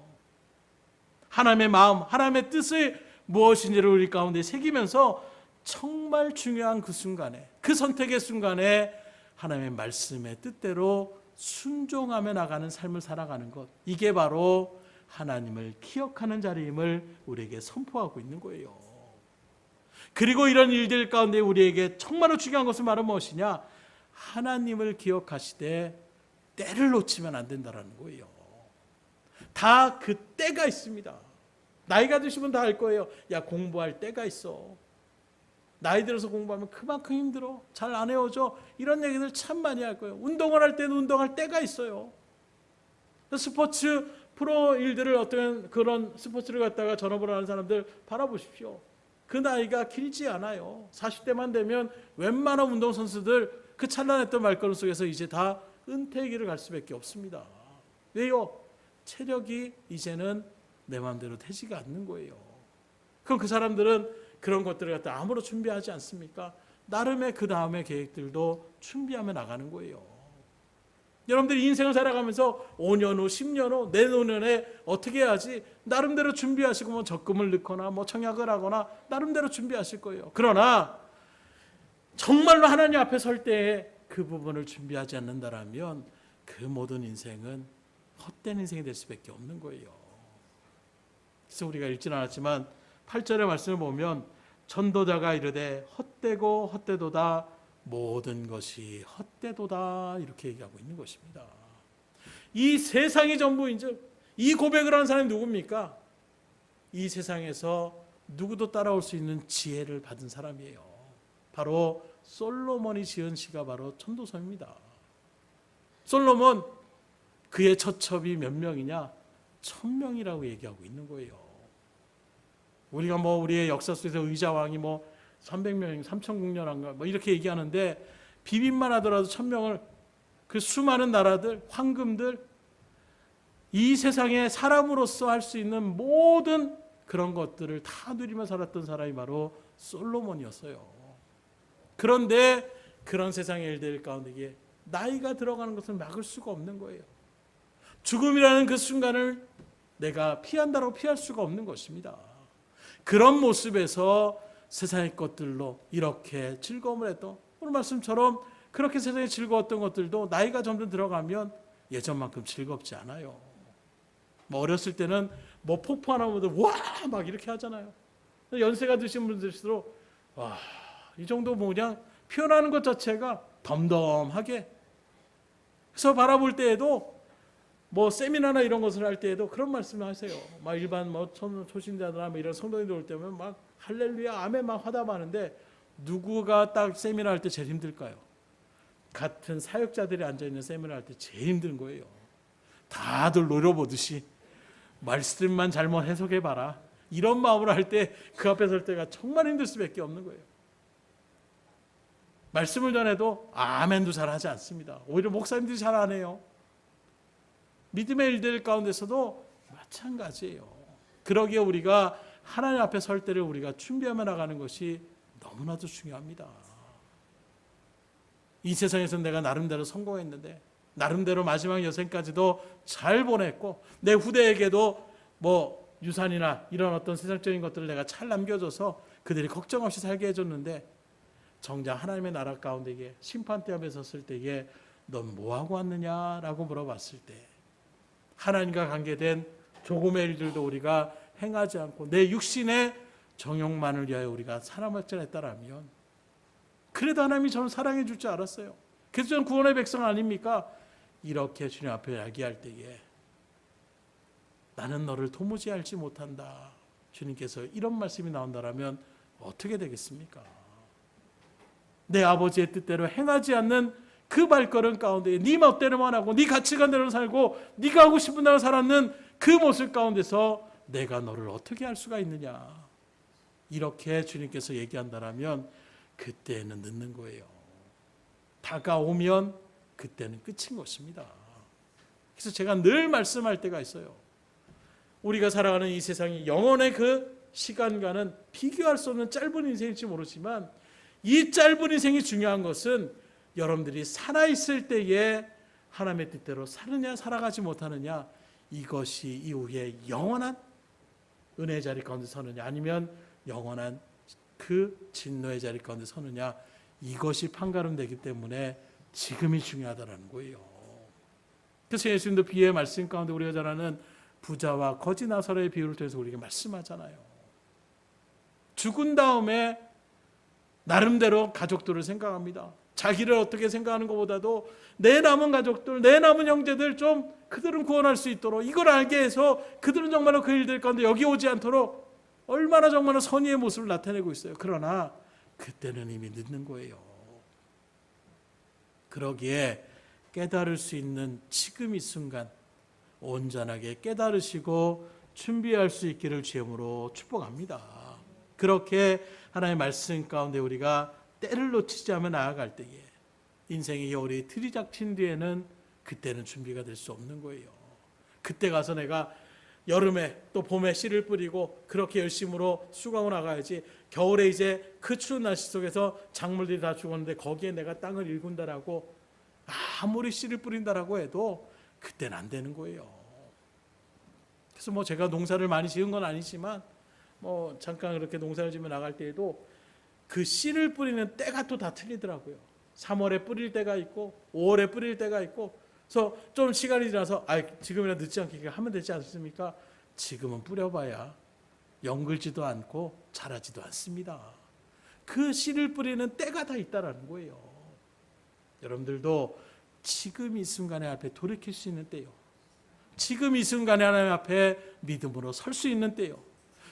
하나님의 마음, 하나님의 뜻을 무엇인지를 우리 가운데 새기면서 정말 중요한 그 순간에, 그 선택의 순간에 하나님의 말씀의 뜻대로 순종하며 나가는 삶을 살아가는 것, 이게 바로 하나님을 기억하는 자리임을 우리에게 선포하고 있는 거예요. 그리고 이런 일들 가운데 우리에게 정말로 중요한 것은 바로 무엇이냐? 하나님을 기억하시되 때를 놓치면 안 된다는 거예요. 다 그 때가 있습니다. 나이가 드시면 다 알 거예요. 야, 공부할 때가 있어. 나이 들어서 공부하면 그만큼 힘들어. 잘 안 해오죠. 이런 얘기들 참 많이 할 거예요. 운동을 할 때는 운동할 때가 있어요. 스포츠 프로 일들을 어떤 그런 스포츠를 갖다가 전업을 하는 사람들 바라보십시오. 그 나이가 길지 않아요. 40대만 되면 웬만한 운동선수들 그 찬란했던 말걸음 속에서 이제 다 은퇴의 길을 갈 수밖에 없습니다. 왜요? 체력이 이제는 내 마음대로 되지가 않는 거예요. 그럼 그 사람들은 그런 것들을 갖다 아무로 준비하지 않습니까? 나름의 그 다음의 계획들도 준비하며 나가는 거예요. 여러분들이 인생을 살아가면서 5년 후, 10년 후, 내노년에 어떻게 해야지 나름대로 준비하시고 뭐 적금을 넣거나 뭐 청약을 하거나 나름대로 준비하실 거예요. 그러나 정말로 하나님 앞에 설 때에 그 부분을 준비하지 않는다라면 그 모든 인생은 헛된 인생이 될 수밖에 없는 거예요. 그래서 우리가 읽지는 않았지만 8절의 말씀을 보면 전도자가 이르되 헛되고 헛되도다 모든 것이 헛되도다 이렇게 얘기하고 있는 것입니다. 이 세상이 전부인즉 이 고백을 하는 사람이 누굽니까? 이 세상에서 누구도 따라올 수 있는 지혜를 받은 사람이에요. 바로 솔로몬이 지은 시가 바로 천도서입니다. 솔로몬 그의 처첩이 몇 명이냐? 1000명이라고 얘기하고 있는 거예요. 우리가 우리의 역사 속에서 의자왕이 300명, 3000국년한가 이렇게 얘기하는데 비빈만 하더라도 1000명을 그 수많은 나라들, 황금들 이 세상에 사람으로서 할 수 있는 모든 그런 것들을 다 누리며 살았던 사람이 바로 솔로몬이었어요. 그런데 그런 세상의 일들 가운데 나이가 들어가는 것을 막을 수가 없는 거예요. 죽음이라는 그 순간을 내가 피한다고 피할 수가 없는 것입니다. 그런 모습에서 세상의 것들로 이렇게 즐거움을 했던 오늘 말씀처럼 그렇게 세상에 즐거웠던 것들도 나이가 점점 들어가면 예전만큼 즐겁지 않아요. 어렸을 때는 폭포 하나 보면 와 막 이렇게 하잖아요. 연세가 드신 분들일수록 와 이 정도 그냥 표현하는 것 자체가 덤덤하게. 그래서 바라볼 때에도 세미나나 이런 것을 할 때에도 그런 말씀을 하세요. 일반 초신자들이나 이런 성도님들 올 때면 할렐루야 아멘 화답하는데 누구가 딱 세미나 할 때 제일 힘들까요? 같은 사역자들이 앉아있는 세미나 할 때 제일 힘든 거예요. 다들 노려보듯이 말씀만 잘못 해석해봐라 이런 마음으로 할 때 그 앞에 설 때가 정말 힘들 수밖에 없는 거예요. 말씀을 전해도 아멘도 잘 하지 않습니다. 오히려 목사님들이 잘 안 해요. 믿음의 일들 가운데서도 마찬가지예요. 그러기에 우리가 하나님 앞에 설 때를 우리가 준비하며 나가는 것이 너무나도 중요합니다. 이 세상에서 내가 나름대로 성공했는데, 나름대로 마지막 여생까지도 잘 보냈고, 내 후대에게도 뭐 유산이나 이런 어떤 세상적인 것들을 내가 잘 남겨줘서 그들이 걱정 없이 살게 해줬는데, 정작 하나님의 나라 가운데 심판대 앞에 섰을 때에 넌 뭐하고 왔느냐라고 물어봤을 때, 하나님과 관계된 조금의 일들도 우리가 행하지 않고 내 육신의 정욕만을 위하여 우리가 사람을 했다라면, 그래도 하나님이 저를 사랑해 줄 줄 알았어요. 그래서 저는 구원의 백성 아닙니까? 이렇게 주님 앞에 얘기할 때에 나는 너를 도무지 알지 못한다, 주님께서 이런 말씀이 나온다면 어떻게 되겠습니까? 내 아버지의 뜻대로 행하지 않는 그 발걸음 가운데 네 멋대로만 하고 네 가치관대로 살고 네가 하고 싶은 대로 살았는 그 모습 가운데서 내가 너를 어떻게 알 수가 있느냐, 이렇게 주님께서 얘기한다면 그때는 늦는 거예요. 다가오면 그때는 끝인 것입니다. 그래서 제가 늘 말씀할 때가 있어요. 우리가 살아가는 이 세상이 영원의 그 시간과는 비교할 수 없는 짧은 인생일지 모르지만, 이 짧은 인생이 중요한 것은 여러분들이 살아있을 때에 하나님의 뜻대로 사느냐 살아가지 못하느냐, 이것이 이후에 영원한 은혜의 자리 가운데 서느냐 아니면 영원한 그 진노의 자리 가운데 서느냐, 이것이 판가름되기 때문에 지금이 중요하다는 거예요. 그래서 예수님도 비유의 말씀 가운데 우리가 잘 아는 부자와 거지 나사로의 비유를 통해서 우리에게 말씀하잖아요. 죽은 다음에 나름대로 가족들을 생각합니다. 자기를 어떻게 생각하는 것보다도 내 남은 가족들, 내 남은 형제들 좀 그들은 구원할 수 있도록 이걸 알게 해서 그들은 정말로 그 일들 가운데 여기 오지 않도록 얼마나 정말로 선의의 모습을 나타내고 있어요. 그러나 그때는 이미 늦는 거예요. 그러기에 깨달을 수 있는 지금 이 순간 온전하게 깨달으시고 준비할 수 있기를 주님으로 축복합니다. 그렇게 하나님의 말씀 가운데 우리가 때를 놓치지 않으며 나아갈 때에 인생의 겨울이 들이닥친 뒤에는 그때는 준비가 될 수 없는 거예요. 그때 가서 내가 여름에 또 봄에 씨를 뿌리고 그렇게 열심으로 수고하고 나가야지, 겨울에 이제 그 추운 날씨 속에서 작물들이 다 죽었는데 거기에 내가 땅을 일군다라고 아무리 씨를 뿌린다라고 해도 그때는 안 되는 거예요. 그래서 뭐 제가 농사를 많이 지은 건 아니지만 뭐 잠깐 그렇게 농사를 지으며 나갈 때에도 그 씨를 뿌리는 때가 또 다 틀리더라고요. 3월에 뿌릴 때가 있고 5월에 뿌릴 때가 있고, 그래서 좀 시간이 지나서 지금이라 늦지 않게 하면 되지 않습니까? 지금은 뿌려봐야 연글지도 않고 자라지도 않습니다. 그 씨를 뿌리는 때가 다 있다라는 거예요. 여러분들도 지금 이 순간에 앞에 돌이킬 수 있는 때요, 지금 이 순간에 하나님 앞에 믿음으로 설 수 있는 때요,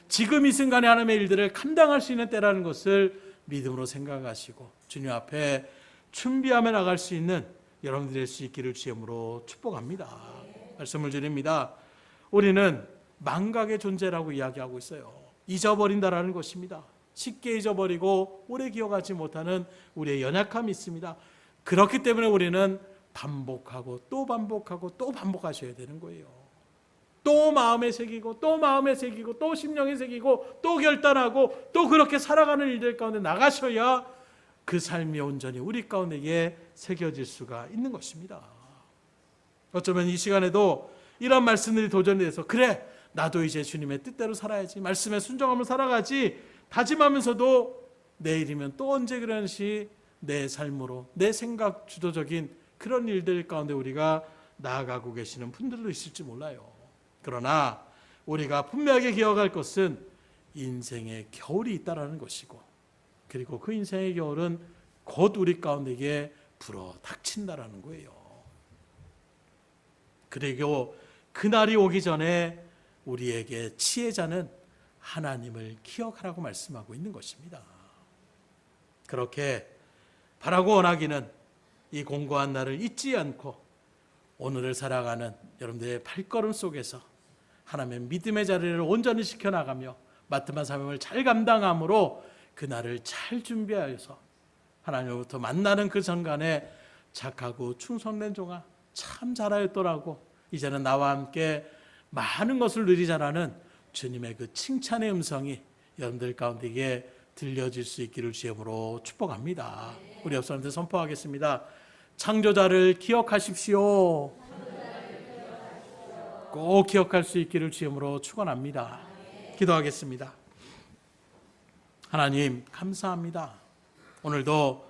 지금 이 순간에 하나님의 일들을 감당할 수 있는 때라는 것을 믿음으로 생각하시고 주님 앞에 준비하며 나갈 수 있는 여러분들이 될 수 있기를 주님으로 축복합니다. 말씀을 드립니다. 우리는 망각의 존재라고 이야기하고 있어요. 잊어버린다라는 것입니다. 쉽게 잊어버리고 오래 기억하지 못하는 우리의 연약함이 있습니다. 그렇기 때문에 우리는 반복하고 또 반복하고 또 반복하셔야 되는 거예요. 또 마음에 새기고 또 마음에 새기고 또 심령에 새기고 또 결단하고 또 그렇게 살아가는 일들 가운데 나가셔야 그 삶이 온전히 우리 가운데에 새겨질 수가 있는 것입니다. 어쩌면 이 시간에도 이런 말씀들이 도전이 돼서 그래 나도 이제 주님의 뜻대로 살아야지, 말씀에 순종하며 살아가지 다짐하면서도 내일이면 또 언제 그러는지 내 삶으로 내 생각 주도적인 그런 일들 가운데 우리가 나아가고 계시는 분들도 있을지 몰라요. 그러나 우리가 분명하게 기억할 것은 인생의 겨울이 있다라는 것이고, 그리고 그 인생의 겨울은 곧 우리 가운데에 불어 닥친다라는 거예요. 그리고 그날이 오기 전에 우리에게 지혜자는 하나님을 기억하라고 말씀하고 있는 것입니다. 그렇게 바라고 원하기는 이 공고한 날을 잊지 않고 오늘을 살아가는 여러분들의 발걸음 속에서 하나님의 믿음의 자리를 온전히 지켜나가며 맡은 사명을 잘 감당함으로 그날을 잘 준비하여서 하나님으로부터 만나는 그 순간에 착하고 충성된 종아 참 잘하였더라고, 이제는 나와 함께 많은 것을 누리자라는 주님의 그 칭찬의 음성이 여러분들 가운데에 들려질 수 있기를 주님으로 축복합니다. 우리 옆 사람한테 선포하겠습니다. 창조자를 기억하십시오. 꼭 기억할 수 있기를 주님으로 축원합니다. 기도하겠습니다. 하나님 감사합니다. 오늘도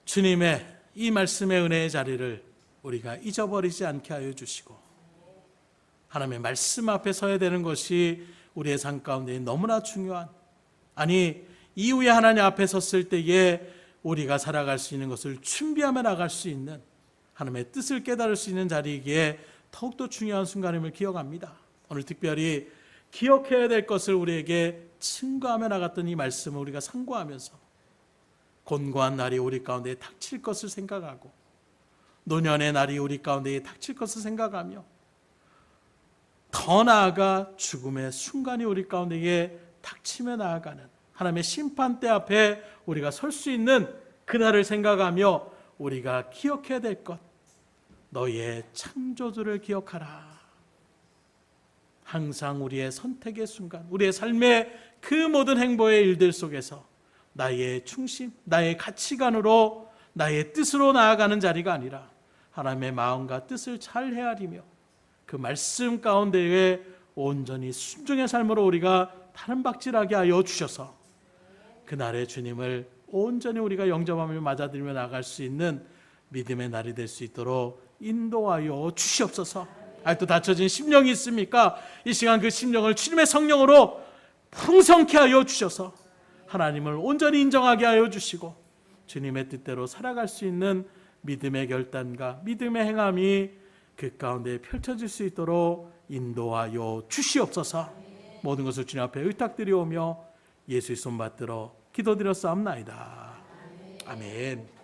주님의 이 말씀의 은혜의 자리를 우리가 잊어버리지 않게 하여 주시고, 하나님의 말씀 앞에 서야 되는 것이 우리의 삶 가운데 너무나 중요한, 아니 이후에 하나님 앞에 섰을 때에 우리가 살아갈 수 있는 것을 준비하며 나갈 수 있는, 하나님의 뜻을 깨달을 수 있는 자리이기에 더욱더 중요한 순간임을 기억합니다. 오늘 특별히 기억해야 될 것을 우리에게 증거하며 나갔던 이 말씀을 우리가 상고하면서 곤고한 날이 우리 가운데 닥칠 것을 생각하고, 노년의 날이 우리 가운데 닥칠 것을 생각하며, 더 나아가 죽음의 순간이 우리 가운데에 닥치며 나아가는 하나님의 심판대 앞에 우리가 설 수 있는 그날을 생각하며 우리가 기억해야 될 것, 너의 창조주를 기억하라. 항상 우리의 선택의 순간, 우리의 삶의 그 모든 행보의 일들 속에서 나의 중심, 나의 가치관으로, 나의 뜻으로 나아가는 자리가 아니라 하나님의 마음과 뜻을 잘 헤아리며 그 말씀 가운데에 온전히 순종의 삶으로 우리가 다름박질하게 하여 주셔서 그날의 주님을 온전히 우리가 영접하며 맞아들이며 나갈 수 있는 믿음의 날이 될 수 있도록 인도하여 주시옵소서. 아직도 닫혀진 심령이 있습니까? 이 시간 그 심령을 주님의 성령으로 풍성케 하여 주셔서 하나님을 온전히 인정하게 하여 주시고 주님의 뜻대로 살아갈 수 있는 믿음의 결단과 믿음의 행함이 그 가운데 펼쳐질 수 있도록 인도하여 주시옵소서. 모든 것을 주님 앞에 의탁드리오며 예수의 손 받들어 기도드렸사옵나이다. 아멘.